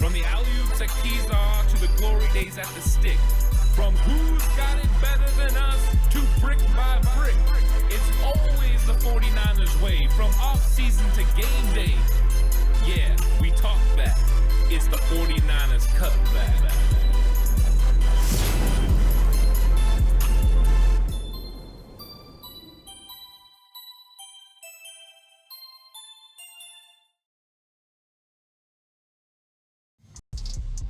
From the alley-oops at Kezar to the glory days at the stick. From who's got it better than us to brick by brick. It's always the 49ers way. From off-season to game day. Yeah, we talk back. It's the 49ers Cutback.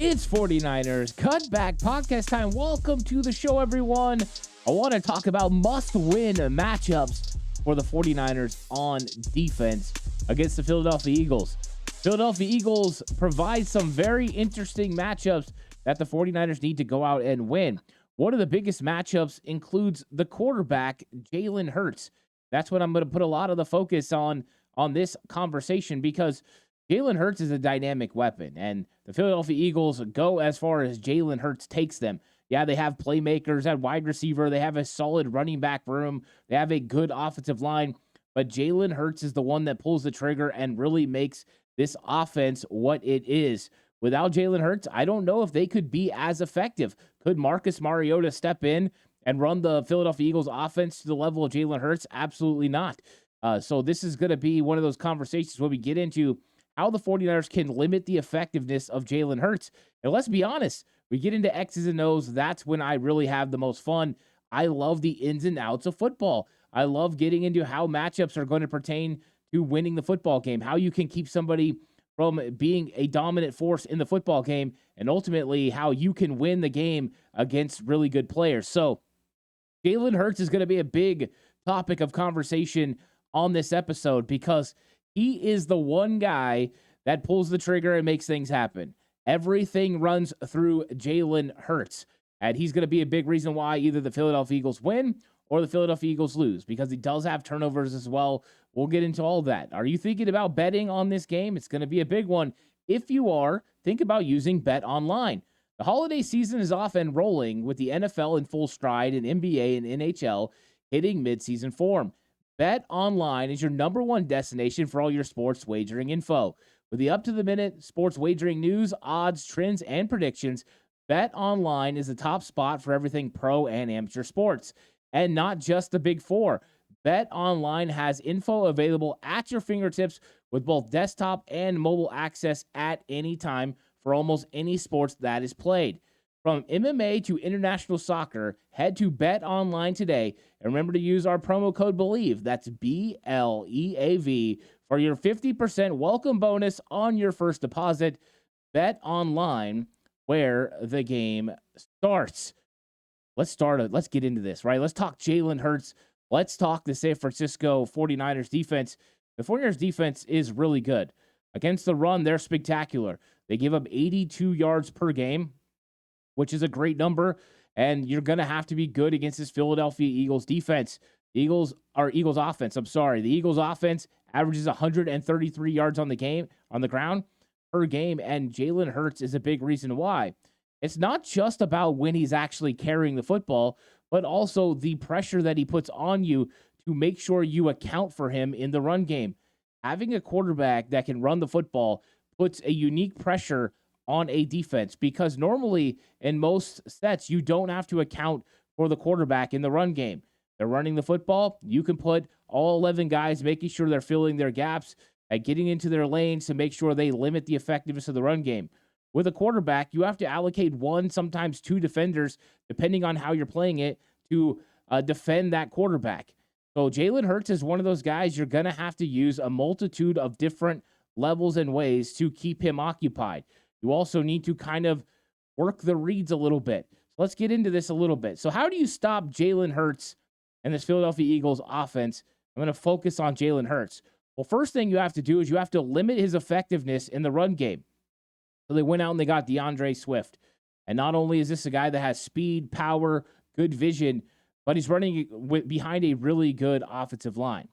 It's 49ers Cutback Podcast time. Welcome to the show, everyone. I want to talk about must-win matchups for the 49ers on defense against the Philadelphia Eagles. Philadelphia Eagles provide some very interesting matchups that the 49ers need to go out and win. One of the biggest matchups includes the quarterback, Jalen Hurts. That's what I'm going to put a lot of the focus on this conversation, because Jalen Hurts is a dynamic weapon, and the Philadelphia Eagles go as far as Jalen Hurts takes them. Yeah, they have playmakers at wide receiver. They have a solid running back room. They have a good offensive line, but Jalen Hurts is the one that pulls the trigger and really makes this offense what it is. Without Jalen Hurts, I don't know if they could be as effective. Could Marcus Mariota step in and run the Philadelphia Eagles offense to the level of Jalen Hurts? Absolutely not. So this is going to be one of those conversations where we get into how the 49ers can limit the effectiveness of Jalen Hurts. And let's be honest, we get into X's and O's. That's when I really have the most fun. I love the ins and outs of football. I love getting into how matchups are going to pertain to winning the football game, how you can keep somebody from being a dominant force in the football game, and ultimately how you can win the game against really good players. So Jalen Hurts is going to be a big topic of conversation on this episode, because he is the one guy that pulls the trigger and makes things happen. Everything runs through Jalen Hurts, and he's going to be a big reason why either the Philadelphia Eagles win or the Philadelphia Eagles lose, because he does have turnovers as well. We'll get into all that. Are you thinking about betting on this game? It's going to be a big one. If you are, think about using Bet Online. The holiday season is off and rolling, with the NFL in full stride and NBA and NHL hitting midseason form. Bet Online is your number one destination for all your sports wagering info. With the up-to-the-minute sports wagering news, odds, trends, and predictions, Bet Online is the top spot for everything pro and amateur sports. And not just the big four. Bet Online has info available at your fingertips with both desktop and mobile access at any time for almost any sports that is played. From MMA to international soccer, head to Bet Online today and remember to use our promo code BELIEVE, that's BLEAV, for your 50% welcome bonus on your first deposit. Bet Online, where the game starts. Let's get into this, right? Let's talk Jalen Hurts. Let's talk the San Francisco 49ers defense. The 49ers defense is really good. Against the run, they're spectacular. They give up 82 yards per game, which is a great number, and you're going to have to be good against this Philadelphia Eagles defense. The Eagles offense averages 133 yards on the ground per game, and Jalen Hurts is a big reason why. It's not just about when he's actually carrying the football, but also the pressure that he puts on you to make sure you account for him in the run game. Having a quarterback that can run the football puts a unique pressure on a defense, because normally in most sets, you don't have to account for the quarterback in the run game. They're running the football. You can put all 11 guys making sure they're filling their gaps and getting into their lanes to make sure they limit the effectiveness of the run game. With a quarterback, you have to allocate one, sometimes two defenders, depending on how you're playing it, to defend that quarterback. So Jalen Hurts is one of those guys you're going to have to use a multitude of different levels and ways to keep him occupied. You also need to kind of work the reads a little bit. So let's get into this a little bit. So how do you stop Jalen Hurts and this Philadelphia Eagles offense? I'm going to focus on Jalen Hurts. Well, first thing you have to do is you have to limit his effectiveness in the run game. So they went out and they got DeAndre Swift. And not only is this a guy that has speed, power, good vision, but he's running behind a really good offensive line.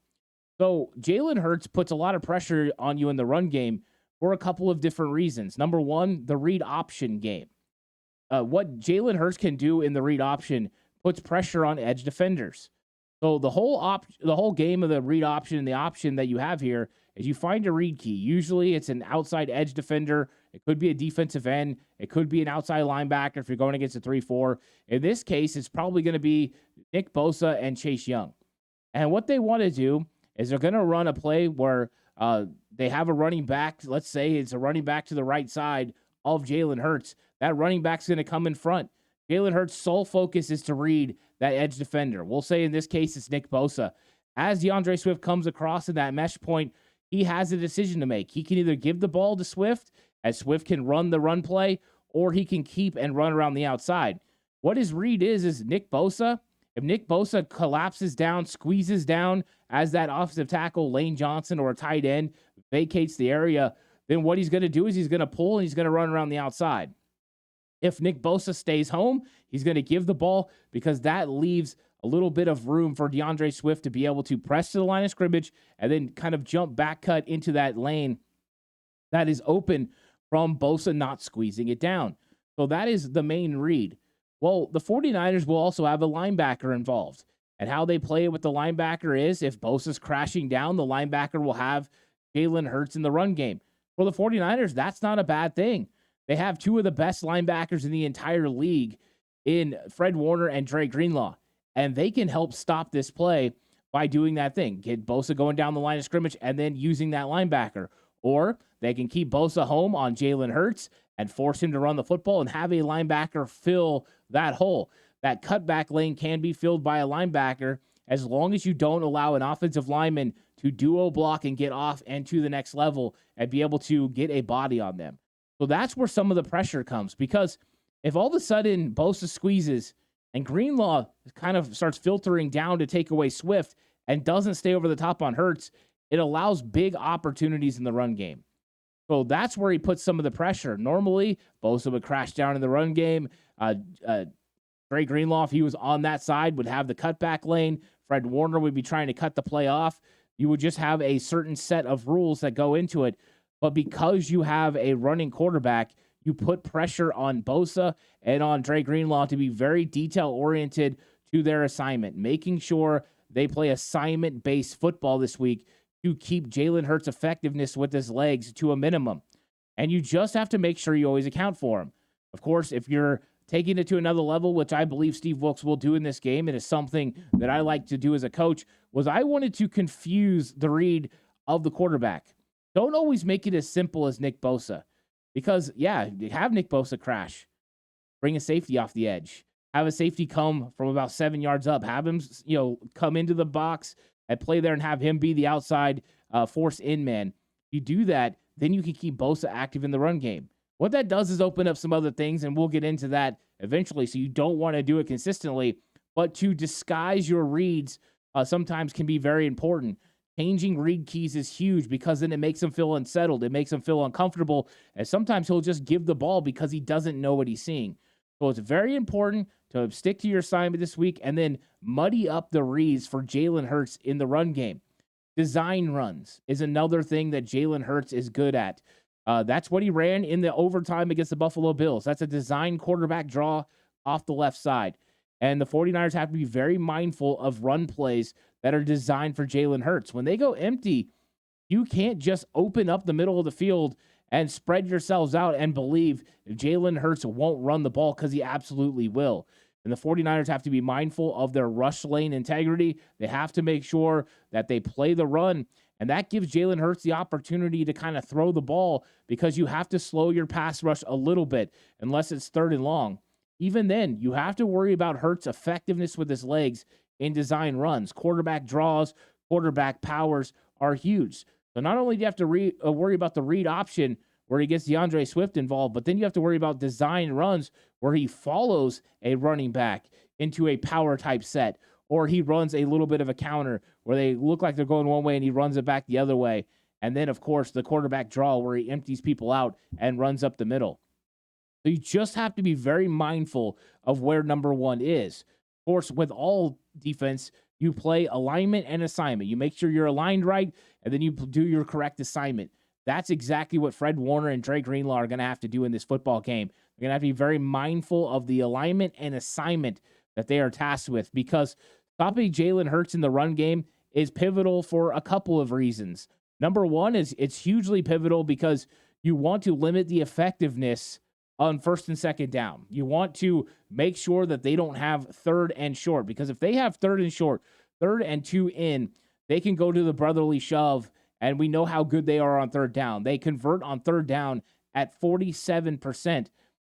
So Jalen Hurts puts a lot of pressure on you in the run game for a couple of different reasons. Number one, the read option game. What Jalen Hurts can do in the read option puts pressure on edge defenders. So the whole game of the read option and the option that you have here is you find a read key. Usually it's an outside edge defender. It could be a defensive end. It could be an outside linebacker if you're going against a 3-4. In this case, it's probably going to be Nick Bosa and Chase Young. And what they want to do is they're going to run a play where they have a running back. Let's say it's a running back to the right side of Jalen Hurts. That running back's going to come in front. Jalen Hurts' sole focus is to read that edge defender. We'll say in this case it's Nick Bosa. As DeAndre Swift comes across in that mesh point, he has a decision to make. He can either give the ball to Swift, as Swift can run the run play, or he can keep and run around the outside. What his read is Nick Bosa. If Nick Bosa collapses down, squeezes down as that offensive tackle, Lane Johnson or a tight end, vacates the area, then what he's going to do is he's going to pull and he's going to run around the outside. If Nick Bosa stays home, he's going to give the ball because that leaves a little bit of room for DeAndre Swift to be able to press to the line of scrimmage and then kind of jump back cut into that lane that is open from Bosa not squeezing it down. So that is the main read. Well, the 49ers will also have a linebacker involved. And how they play with the linebacker is if Bosa's crashing down, the linebacker will have Jalen Hurts in the run game. For the 49ers, that's not a bad thing. They have two of the best linebackers in the entire league in Fred Warner and Dre Greenlaw. And they can help stop this play by doing that thing. Get Bosa going down the line of scrimmage and then using that linebacker. Or they can keep Bosa home on Jalen Hurts and force him to run the football and have a linebacker fill that hole. That cutback lane can be filled by a linebacker as long as you don't allow an offensive lineman to duo block and get off and to the next level and be able to get a body on them. So that's where some of the pressure comes, because if all of a sudden Bosa squeezes and Greenlaw kind of starts filtering down to take away Swift and doesn't stay over the top on Hurts, it allows big opportunities in the run game. So that's where he puts some of the pressure. Normally, Bosa would crash down in the run game. Dre Greenlaw, if he was on that side, would have the cutback lane. Fred Warner would be trying to cut the play off. You would just have a certain set of rules that go into it. But because you have a running quarterback, you put pressure on Bosa and on Dre Greenlaw to be very detail-oriented to their assignment, making sure they play assignment-based football this week to keep Jalen Hurts' effectiveness with his legs to a minimum. And you just have to make sure you always account for him. Of course, if you're taking it to another level, which I believe Steve Wilkes will do in this game, and is something that I like to do as a coach, was I wanted to confuse the read of the quarterback. Don't always make it as simple as Nick Bosa. Because, yeah, have Nick Bosa crash. Bring a safety off the edge. Have a safety come from about 7 yards up. Have him, come into the box and play there and have him be the outside force in man. If you do that, then you can keep Bosa active in the run game. What that does is open up some other things, and we'll get into that eventually. So you don't want to do it consistently, but to disguise your reads sometimes can be very important. Changing read keys is huge because then it makes him feel unsettled. It makes him feel uncomfortable, and sometimes he'll just give the ball because he doesn't know what he's seeing. So it's very important to stick to your assignment this week and then muddy up the reads for Jalen Hurts in the run game. Design runs is another thing that Jalen Hurts is good at. That's what he ran in the overtime against the Buffalo Bills. That's a design quarterback draw off the left side. And the 49ers have to be very mindful of run plays that are designed for Jalen Hurts. When they go empty, you can't just open up the middle of the field and spread yourselves out and believe Jalen Hurts won't run the ball, because he absolutely will. And the 49ers have to be mindful of their rush lane integrity. They have to make sure that they play the run. And that gives Jalen Hurts the opportunity to kind of throw the ball, because you have to slow your pass rush a little bit unless it's 3rd and long. Even then, you have to worry about Hurts' effectiveness with his legs in design runs. Quarterback draws, quarterback powers are huge. So not only do you have to worry about the read option where he gets DeAndre Swift involved, but then you have to worry about design runs where he follows a running back into a power type set, or he runs a little bit of a counter where they look like they're going one way and he runs it back the other way. And then, of course, the quarterback draw where he empties people out and runs up the middle. So you just have to be very mindful of where number one is. Of course, with all defense, you play alignment and assignment. You make sure you're aligned right, and then you do your correct assignment. That's exactly what Fred Warner and Dre Greenlaw are going to have to do in this football game. They're going to have to be very mindful of the alignment and assignment that they are tasked with, because stopping Jalen Hurts in the run game is pivotal for a couple of reasons. Number one is it's hugely pivotal because you want to limit the effectiveness on first and second down. You want to make sure that they don't have third and short, because if they have third and short, third and 2 in, they can go to the brotherly shove, and we know how good they are on third down. They convert on third down at 47%,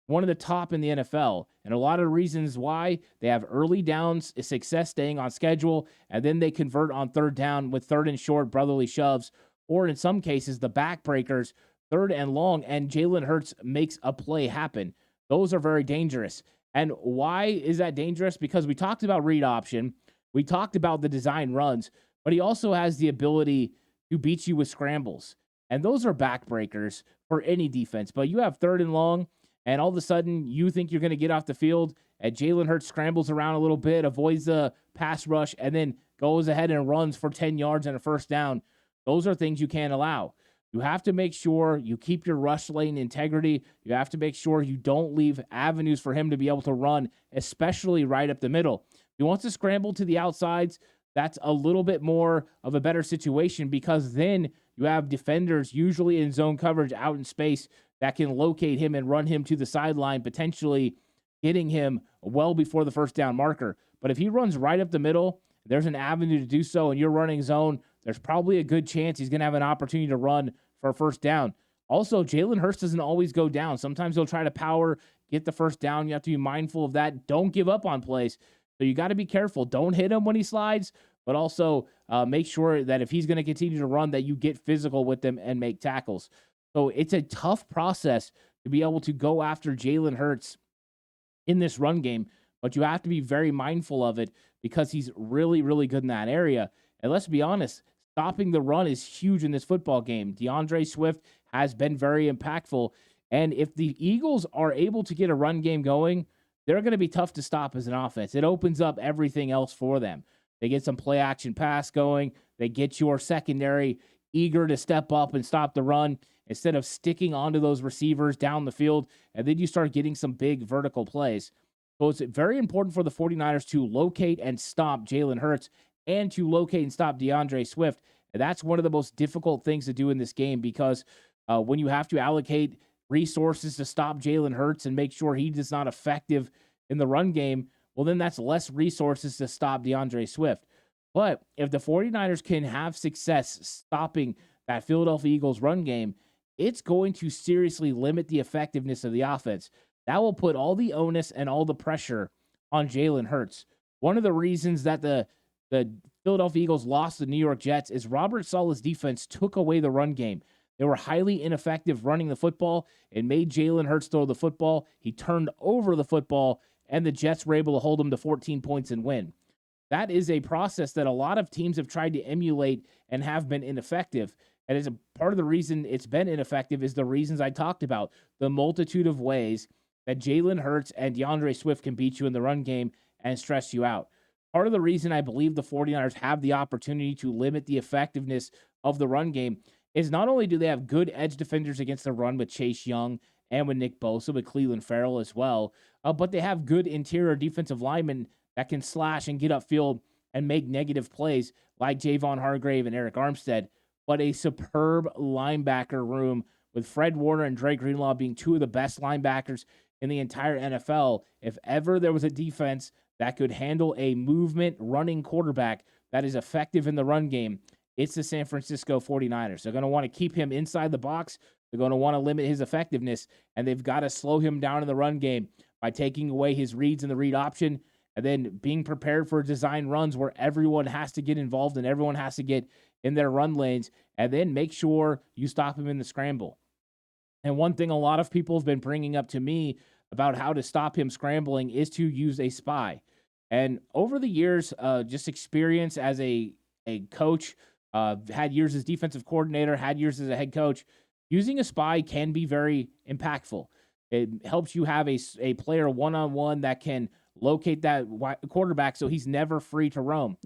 one of the top in the NFL. And a lot of reasons why: they have early downs, success staying on schedule, and then they convert on third down with third and short brotherly shoves, or in some cases, the backbreakers, third and long, and Jalen Hurts makes a play happen. Those are very dangerous. And why is that dangerous? Because we talked about read option, we talked about the design runs, but he also has the ability to beat you with scrambles. And those are backbreakers for any defense. But you have third and long, and all of a sudden you think you're going to get off the field, and Jalen Hurts scrambles around a little bit, avoids the pass rush, and then goes ahead and runs for 10 yards and a first down. Those are things you can't allow. You have to make sure you keep your rush lane integrity. You have to make sure you don't leave avenues for him to be able to run, especially right up the middle. If he wants to scramble to the outsides, that's a little bit more of a better situation, because then you have defenders usually in zone coverage out in space that can locate him and run him to the sideline, potentially getting him well before the first down marker. But if he runs right up the middle, there's an avenue to do so, and you're running zone, there's probably a good chance he's going to have an opportunity to run for a first down. Also, Jalen Hurts doesn't always go down. Sometimes he'll try to power, get the first down. You have to be mindful of that. Don't give up on plays. So you got to be careful. Don't hit him when he slides, but also make sure that if he's going to continue to run, that you get physical with him and make tackles. So it's a tough process to be able to go after Jalen Hurts in this run game, but you have to be very mindful of it, because he's really, really good in that area. And let's be honest, stopping the run is huge in this football game. DeAndre Swift has been very impactful. And if the Eagles are able to get a run game going, they're going to be tough to stop as an offense. It opens up everything else for them. They get some play action pass going. They get your secondary eager to step up and stop the run instead of sticking onto those receivers down the field. And then you start getting some big vertical plays. So it's very important for the 49ers to locate and stop Jalen Hurts and to locate and stop DeAndre Swift. And that's one of the most difficult things to do in this game, because when you have to allocate resources to stop Jalen Hurts and make sure he is not effective in the run game, well, then that's less resources to stop DeAndre Swift. But if the 49ers can have success stopping that Philadelphia Eagles run game, it's going to seriously limit the effectiveness of the offense. That will put all the onus and all the pressure on Jalen Hurts. One of the reasons that the Philadelphia Eagles lost the New York Jets is Robert Saleh's defense took away the run game. They were highly ineffective running the football. It made Jalen Hurts throw the football. He turned over the football, and the Jets were able to hold him to 14 points and win. That is a process that a lot of teams have tried to emulate and have been ineffective. And as a part of the reason it's been ineffective is the reasons I talked about, the multitude of ways that Jalen Hurts and DeAndre Swift can beat you in the run game and stress you out. Part of the reason I believe the 49ers have the opportunity to limit the effectiveness of the run game is not only do they have good edge defenders against the run with Chase Young and with Nick Bosa, with Cleveland Farrell as well, but they have good interior defensive linemen that can slash and get upfield and make negative plays like Javon Hargrave and Eric Armstead, but a superb linebacker room with Fred Warner and Dre Greenlaw being two of the best linebackers in the entire NFL. If ever there was a defense that could handle a movement running quarterback that is effective in the run game, it's the San Francisco 49ers. They're going to want to keep him inside the box. They're going to want to limit his effectiveness, and they've got to slow him down in the run game by taking away his reads in the read option, and then being prepared for design runs where everyone has to get involved and everyone has to get in their run lanes, and then make sure you stop him in the scramble. And one thing a lot of people have been bringing up to me about how to stop him scrambling is to use a spy. And over the years, just experience as a coach, had years as defensive coordinator, had years as a head coach, using a spy can be very impactful. It helps you have a player one-on-one that can locate that quarterback so he's never free to roam.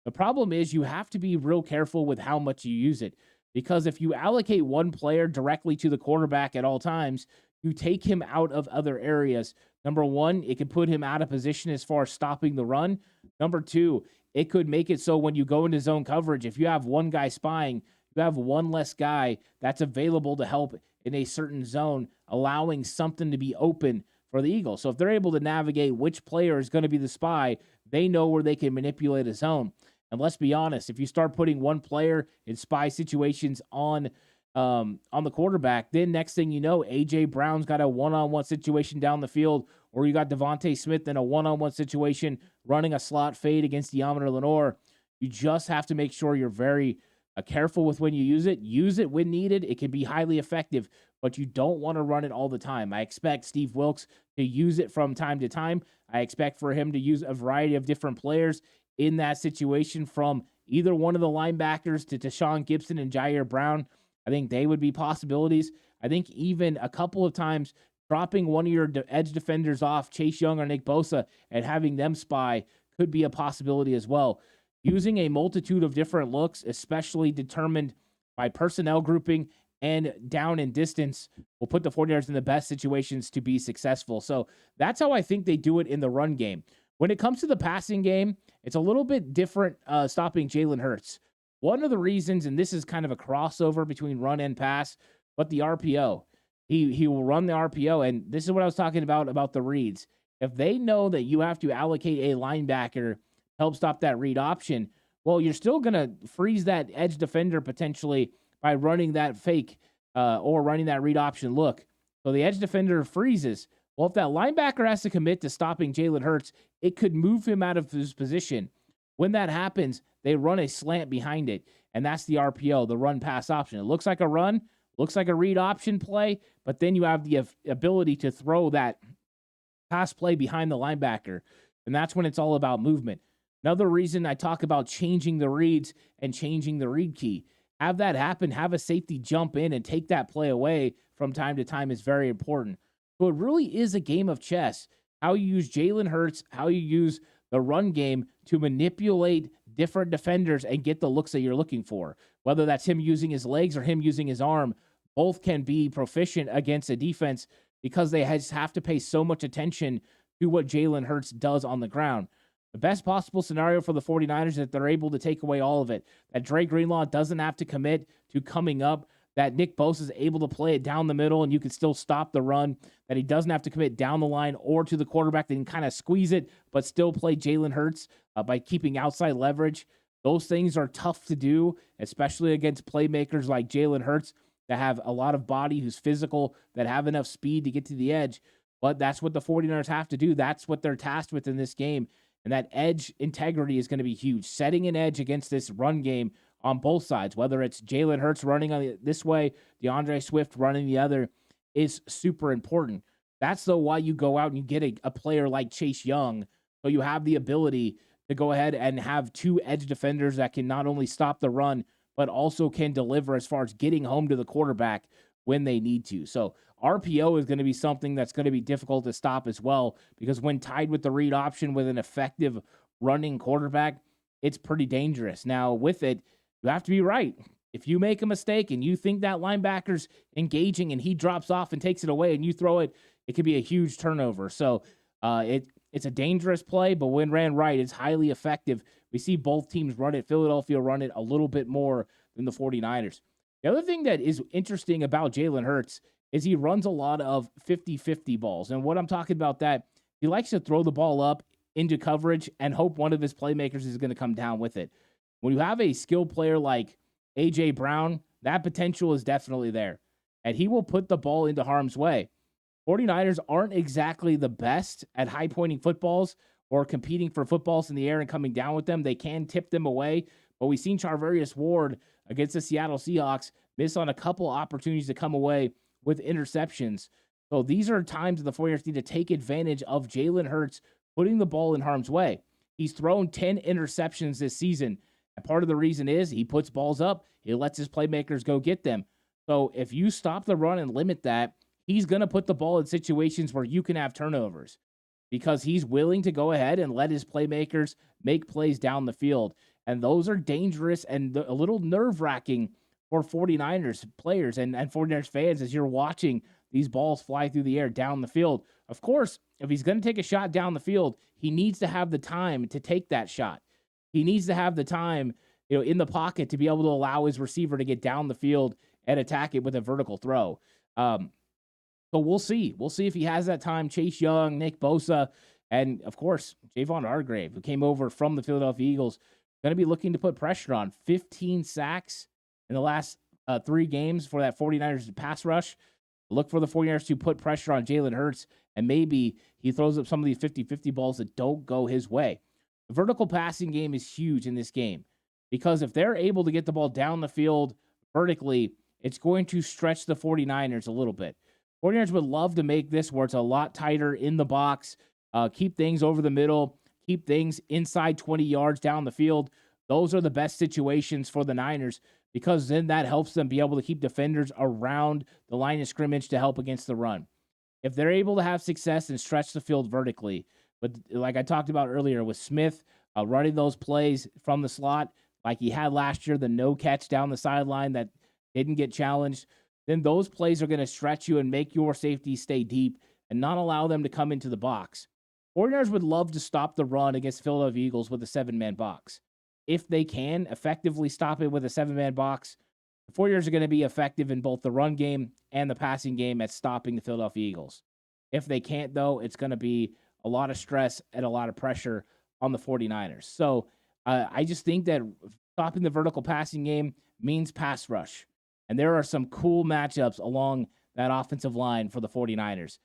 The problem is you have to be real careful with how much you use it, because if you allocate one player directly to the quarterback at all times, you take him out of other areas. Number one, it could put him out of position as far as stopping the run. Number two, it could make it so when you go into zone coverage, if you have one guy spying, you have one less guy that's available to help in a certain zone, allowing something to be open for the Eagles. So if they're able to navigate which player is going to be the spy, they know where they can manipulate a zone. And let's be honest, if you start putting one player in spy situations on the quarterback, then next thing you know, A.J. Brown's got a one-on-one situation down the field, or you got Devontae Smith in a one-on-one situation running a slot fade against Deommodore Lenoir. You just have to make sure you're very careful with when you use it. Use it when needed. It can be highly effective, but you don't want to run it all the time. I expect Steve Wilks to use it from time to time. I expect for him to use a variety of different players in that situation, from either one of the linebackers to Tashawn Gibson and Jair Brown. I think they would be possibilities. I think even a couple of times dropping one of your edge defenders off, Chase Young or Nick Bosa, and having them spy could be a possibility as well. Using a multitude of different looks, especially determined by personnel grouping and down and distance, will put the 49ers in the best situations to be successful. So that's how I think they do it in the run game. When it comes to the passing game, it's a little bit different stopping Jalen Hurts. One of the reasons, and this is kind of a crossover between run and pass, but the RPO. He will run the RPO, and this is what I was talking about the reads. If they know that you have to allocate a linebacker to help stop that read option, well, you're still going to freeze that edge defender potentially by running that fake or running that read option look. So the edge defender freezes. Well, if that linebacker has to commit to stopping Jalen Hurts, it could move him out of his position. When that happens, they run a slant behind it, and that's the RPO, the run-pass option. It looks like a run, looks like a read option play, but then you have the ability to throw that pass play behind the linebacker, and that's when it's all about movement. Another reason I talk about changing the reads and changing the read key. Have that happen, have a safety jump in and take that play away from time to time is very important. So it really is a game of chess. How you use Jalen Hurts, how you use the run game to manipulate different defenders and get the looks that you're looking for. Whether that's him using his legs or him using his arm, both can be proficient against a defense because they just have to pay so much attention to what Jalen Hurts does on the ground. The best possible scenario for the 49ers is that they're able to take away all of it. That Dre Greenlaw doesn't have to commit to coming up. That Nick Bosa is able to play it down the middle and you can still stop the run. That he doesn't have to commit down the line or to the quarterback. That he can kind of squeeze it but still play Jalen Hurts by keeping outside leverage. Those things are tough to do, especially against playmakers like Jalen Hurts that have a lot of body, who's physical, that have enough speed to get to the edge. But that's what the 49ers have to do. That's what they're tasked with in this game. And that edge integrity is going to be huge. Setting an edge against this run game on both sides, whether it's Jalen Hurts running this way, DeAndre Swift running the other, is super important. That's though why you go out and you get a player like Chase Young, so you have the ability to go ahead and have two edge defenders that can not only stop the run, but also can deliver as far as getting home to the quarterback when they need to. So RPO is going to be something that's going to be difficult to stop as well, because when tied with the read option with an effective running quarterback, it's pretty dangerous. Now, with it, you have to be right. If you make a mistake and you think that linebacker's engaging and he drops off and takes it away and you throw it, it could be a huge turnover. So it's a dangerous play, but when ran right, it's highly effective. We see both teams run it. Philadelphia run it a little bit more than the 49ers. The other thing that is interesting about Jalen Hurts is he runs a lot of 50-50 balls. And what I'm talking about that, he likes to throw the ball up into coverage and hope one of his playmakers is going to come down with it. When you have a skilled player like A.J. Brown, that potential is definitely there. And he will put the ball into harm's way. 49ers aren't exactly the best at high-pointing footballs or competing for footballs in the air and coming down with them. They can tip them away. But we've seen Charvarius Ward against the Seattle Seahawks miss on a couple opportunities to come away with interceptions. So these are times that the 49ers need to take advantage of Jalen Hurts putting the ball in harm's way. He's thrown 10 interceptions this season. And part of the reason is he puts balls up, he lets his playmakers go get them. So if you stop the run and limit that, he's going to put the ball in situations where you can have turnovers because he's willing to go ahead and let his playmakers make plays down the field. And those are dangerous and a little nerve-wracking for 49ers players and 49ers fans as you're watching these balls fly through the air down the field. Of course, if he's going to take a shot down the field, he needs to have the time to take that shot. He needs to have the time, in the pocket to be able to allow his receiver to get down the field and attack it with a vertical throw. Um, so we'll see. We'll see if he has that time. Chase Young, Nick Bosa, and of course, Javon Hargrave, who came over from the Philadelphia Eagles, going to be looking to put pressure on. 15 sacks in the last 3 games for that 49ers pass rush. Look for the 49ers to put pressure on Jalen Hurts, and maybe he throws up some of these 50-50 balls that don't go his way. The vertical passing game is huge in this game because if they're able to get the ball down the field vertically, it's going to stretch the 49ers a little bit. 49ers would love to make this where it's a lot tighter in the box, keep things over the middle, keep things inside 20 yards down the field. Those are the best situations for the Niners because then that helps them be able to keep defenders around the line of scrimmage to help against the run. If they're able to have success and stretch the field vertically, but like I talked about earlier with Smith running those plays from the slot like he had last year, the no catch down the sideline that didn't get challenged, then those plays are going to stretch you and make your safety stay deep and not allow them to come into the box. 49ers would love to stop the run against Philadelphia Eagles with a 7-man box. If they can effectively stop it with a 7-man box, the 49ers are going to be effective in both the run game and the passing game at stopping the Philadelphia Eagles. If they can't, though, it's going to be a lot of stress and a lot of pressure on the 49ers. So I just think that stopping the vertical passing game means pass rush. And there are some cool matchups along that offensive line for the 49ers.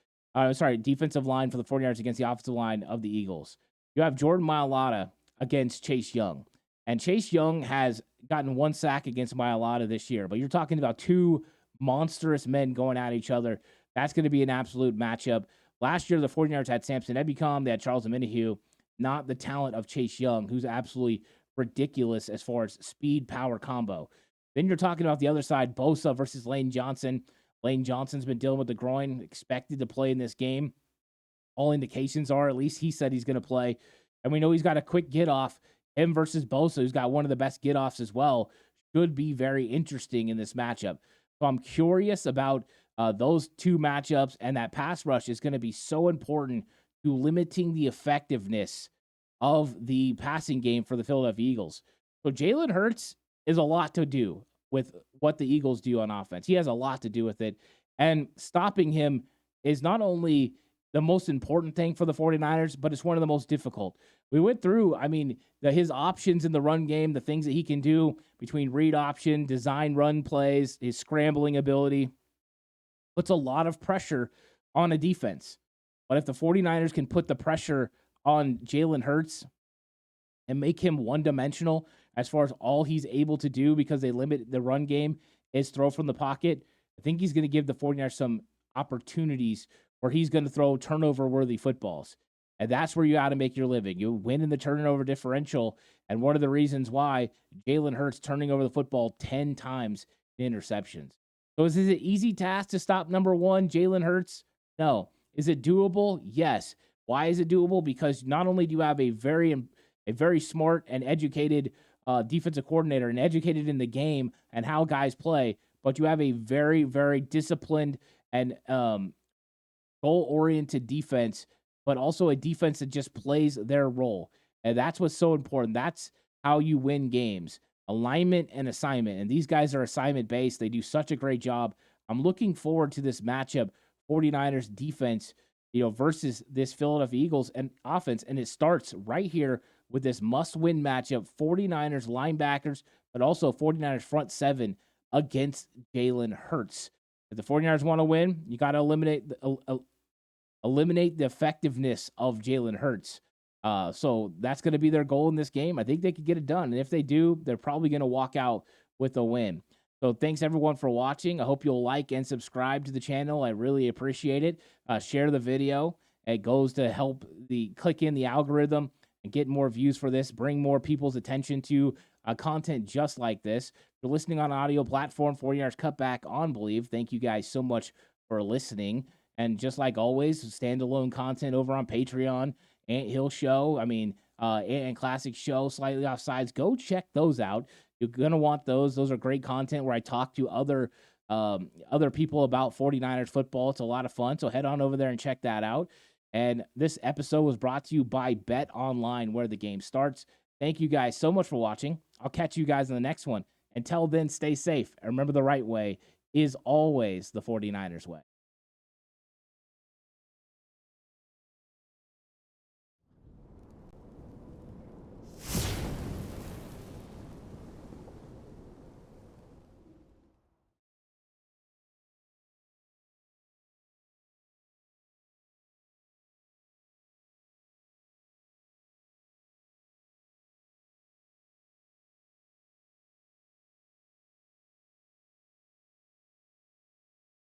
Defensive line for the 49ers against the offensive line of the Eagles. You have Jordan Mailata against Chase Young. And Chase Young has gotten 1 sack against Mailata this year. But you're talking about 2 monstrous men going at each other. That's going to be an absolute matchup. Last year, the 49ers had Samson Ebukam. They had Charles Omenihu. Not the talent of Chase Young, who's absolutely ridiculous as far as speed-power combo. Then you're talking about the other side, Bosa versus Lane Johnson. Lane Johnson's been dealing with the groin, expected to play in this game. All indications are, at least he said he's going to play. And we know he's got a quick get-off. Him versus Bosa, who's got one of the best get-offs as well, should be very interesting in this matchup. So I'm curious about those 2 matchups, and that pass rush is going to be so important to limiting the effectiveness of the passing game for the Philadelphia Eagles. So Jalen Hurts is a lot to do with what the Eagles do on offense. He has a lot to do with it. And stopping him is not only the most important thing for the 49ers, but it's one of the most difficult. We went through, his options in the run game, the things that he can do between read option, design run plays, his scrambling ability, puts a lot of pressure on a defense. But if the 49ers can put the pressure on Jalen Hurts and make him one-dimensional as far as all he's able to do because they limit the run game is throw from the pocket, I think he's going to give the 49ers some opportunities where he's going to throw turnover-worthy footballs. And that's where you got to make your living. You win in the turnover differential, and one of the reasons why Jalen Hurts turning over the football 10 times in interceptions. So is it an easy task to stop number 1, Jalen Hurts? No. Is it doable? Yes. Why is it doable? Because not only do you have a very smart and educated defensive coordinator and educated in the game and how guys play, but you have a very, very disciplined and goal-oriented defense, but also a defense that just plays their role. And that's what's so important. That's how you win games. Alignment and assignment. And these guys are assignment-based. They do such a great job. I'm looking forward to this matchup, 49ers defense, versus this Philadelphia Eagles and offense. And it starts right here with this must-win matchup, 49ers linebackers, but also 49ers front 7 against Jalen Hurts. If the 49ers want to win, you got to eliminate the effectiveness of Jalen Hurts. So that's going to be their goal in this game. I think they could get it done. And if they do, they're probably going to walk out with a win. So thanks, everyone, for watching. I hope you'll like and subscribe to the channel. I really appreciate it. Share the video. It goes to help click in the algorithm and get more views for this, bring more people's attention to content just like this. If you're listening on audio platform, 49ers Cutback on Believe, thank you guys so much for listening. And just like always, standalone content over on Patreon, Ant Hill Show, and Classic Show, Slightly Offsides. Go check those out. You're going to want those. Those are great content where I talk to other people about 49ers football. It's a lot of fun. So head on over there and check that out. And this episode was brought to you by Bet Online, where the game starts. Thank you guys so much for watching. I'll catch you guys in the next one. Until then, stay safe and remember the right way is always the 49ers way.